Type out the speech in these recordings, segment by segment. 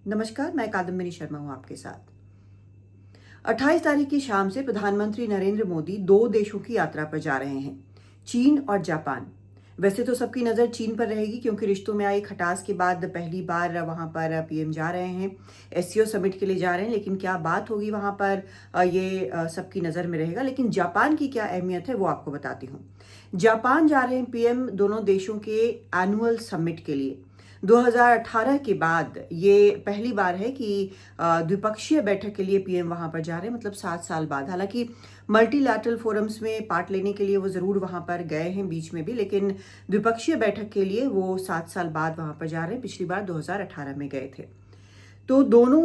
नमस्कार, मैं कादम्बिनी शर्मा हूं आपके साथ। 28 तारीख की शाम से प्रधानमंत्री नरेंद्र मोदी 2 देशों की यात्रा पर जा रहे हैं, चीन और जापान। वैसे तो सबकी नज़र चीन पर रहेगी क्योंकि रिश्तों में आई खटास के बाद पहली बार वहां पर पीएम जा रहे हैं, एससीओ समिट के लिए जा रहे हैं। लेकिन क्या बात होगी वहां पर, ये सबकी नज़र में रहेगा। लेकिन जापान की क्या अहमियत है वो आपको बताती हूँ। जापान जा रहे हैं पीएम दोनों देशों के एनुअल समिट के लिए। 2018 के बाद ये पहली बार है कि द्विपक्षीय बैठक के लिए पीएम वहां पर जा रहे हैं, मतलब 7 साल बाद। हालांकि मल्टीलैटरल फोरम्स में पार्ट लेने के लिए वो जरूर वहां पर गए हैं बीच में भी, लेकिन द्विपक्षीय बैठक के लिए वो 7 साल बाद वहां पर जा रहे हैं। पिछली बार 2018 में गए थे। तो दोनों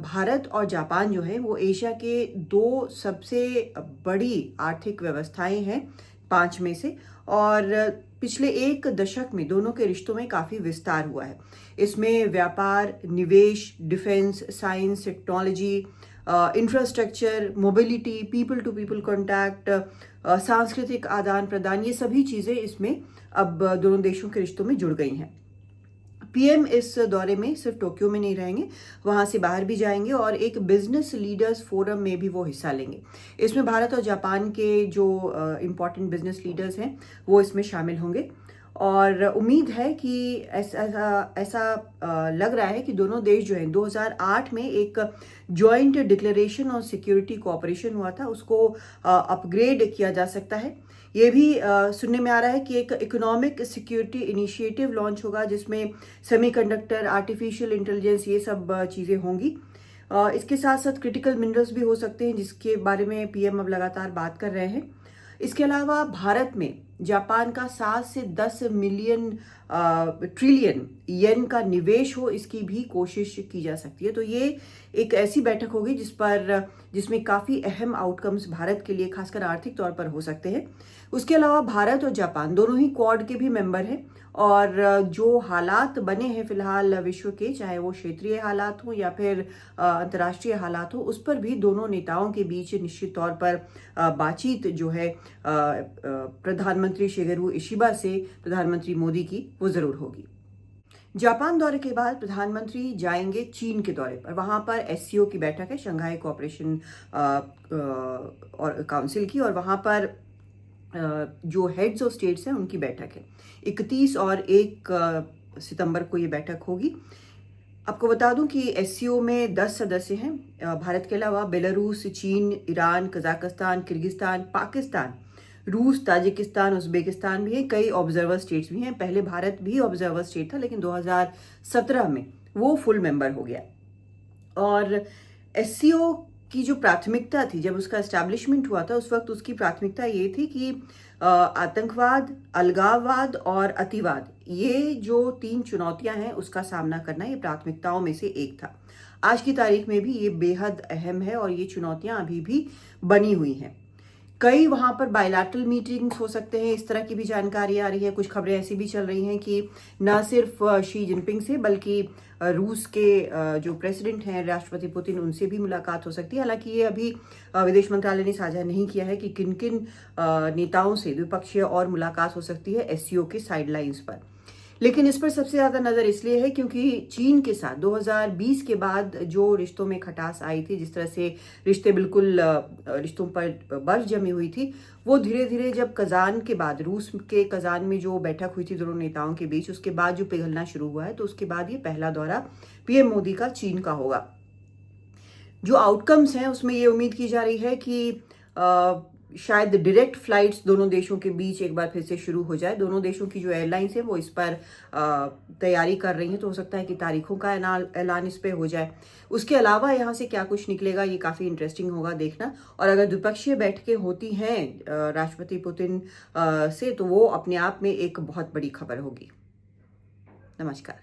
भारत और जापान जो है वो एशिया के 2 सबसे बड़ी आर्थिक व्यवस्थाएं हैं 5 में से, और पिछले 1 दशक में दोनों के रिश्तों में काफी विस्तार हुआ है। इसमें व्यापार, निवेश, defence, science, technology, infrastructure, mobility, people to people contact, सांस्कृतिक आदान प्रदान, ये सभी चीजें इसमें अब दोनों देशों के रिश्तों में जुड़ गई हैं। पीएम इस दौरे में सिर्फ टोक्यो में नहीं रहेंगे, वहां से बाहर भी जाएंगे और एक बिजनेस लीडर्स फोरम में भी वो हिस्सा लेंगे। इसमें भारत और जापान के जो इम्पोर्टेंट बिजनेस लीडर्स हैं वो इसमें शामिल होंगे। और उम्मीद है कि ऐसा लग रहा है कि दोनों देश जो हैं 2008 में एक joint declaration on security cooperation हुआ था, उसको अपग्रेड किया जा सकता है। ये भी सुनने में आ रहा है कि एक इकोनॉमिक सिक्योरिटी इनिशिएटिव लॉन्च होगा जिसमें सेमीकंडक्टर, आर्टिफिशियल इंटेलिजेंस, ये सब चीज़ें होंगी। इसके साथ साथ क्रिटिकल मिनरल्स भी हो सकते हैं जिसके बारे में पीएम अब लगातार बात कर रहे हैं। इसके अलावा भारत में जापान का 7 से 10 मिलियन ट्रिलियन येन का निवेश हो, इसकी भी कोशिश की जा सकती है। तो ये एक ऐसी बैठक होगी जिसमें काफी अहम आउटकम्स भारत के लिए खासकर आर्थिक तौर पर हो सकते हैं। उसके अलावा भारत और जापान दोनों ही क्वाड के भी मेंबर हैं, और जो हालात बने हैं फिलहाल विश्व के, चाहे वो क्षेत्रीय हालात हो या फिर अंतर्राष्ट्रीय हालात हो, उस पर भी दोनों नेताओं के बीच निश्चित तौर पर बातचीत जो है प्रधानमंत्री शिगेरू इशिबा से प्रधानमंत्री मोदी की वो जरूर होगी। जापान दौरे के बाद प्रधानमंत्री जाएंगे चीन के दौरे पर। वहां पर एससीओ की बैठक है, शंघाई कोऑपरेशन और काउंसिल की, और वहां पर जो हेड्स ऑफ स्टेट्स हैं उनकी बैठक है। 31 और 1 सितंबर को ये बैठक होगी। आपको बता दूं कि एससीओ में 10 सदस्य हैं। भारत के अलावा बेलारूस, चीन, ईरान, कजाकिस्तान, किर्गिस्तान, पाकिस्तान, रूस, ताजिकिस्तान, उज्बेकिस्तान भी हैं। कई ऑब्जर्वर स्टेट्स भी हैं। पहले भारत भी ऑब्जर्वर स्टेट था, लेकिन 2017 में वो फुल मेंबर हो गया। और एससीओ की जो प्राथमिकता थी, जब उसका एस्टैब्लिशमेंट हुआ था, उस वक्त उसकी प्राथमिकता ये थी कि आतंकवाद, अलगाववाद और अतिवाद, ये जो 3 चुनौतियां हैं उसका सामना करना, ये प्राथमिकताओं में से एक था। आज की तारीख में भी ये बेहद अहम है और ये चुनौतियां अभी भी बनी हुई हैं। कई वहां पर बायलैटरल मीटिंग्स हो सकते हैं, इस तरह की भी जानकारी आ रही है। कुछ खबरें ऐसी भी चल रही हैं कि न सिर्फ शी जिनपिंग से बल्कि रूस के जो प्रेसिडेंट हैं राष्ट्रपति पुतिन, उनसे भी मुलाकात हो सकती है। हालांकि ये अभी विदेश मंत्रालय ने साझा नहीं किया है कि किन किन नेताओं से द्विपक्षीय और मुलाकात हो सकती है एससीओ के साइडलाइंस पर। लेकिन इस पर सबसे ज्यादा नजर इसलिए है क्योंकि चीन के साथ 2020 के बाद जो रिश्तों में खटास आई थी, जिस तरह से रिश्ते बिल्कुल रिश्तों पर बर्फ जमी हुई थी, वो धीरे धीरे जब कजान के बाद, रूस के कजान में जो बैठक हुई थी दोनों नेताओं के बीच, उसके बाद जो पिघलना शुरू हुआ है। तो उसके बाद ये पहला दौरा पीएम मोदी का चीन का होगा। जो आउटकम्स हैं उसमें ये उम्मीद की जा रही है कि शायद डायरेक्ट फ्लाइट्स दोनों देशों के बीच एक बार फिर से शुरू हो जाए। दोनों देशों की जो एयरलाइंस है वो इस पर तैयारी कर रही हैं, तो हो सकता है कि तारीखों का ऐलान इस पे हो जाए। उसके अलावा यहाँ से क्या कुछ निकलेगा ये काफ़ी इंटरेस्टिंग होगा देखना। और अगर द्विपक्षीय बैठकें होती हैं राष्ट्रपति पुतिन से, तो वो अपने आप में एक बहुत बड़ी खबर होगी। नमस्कार।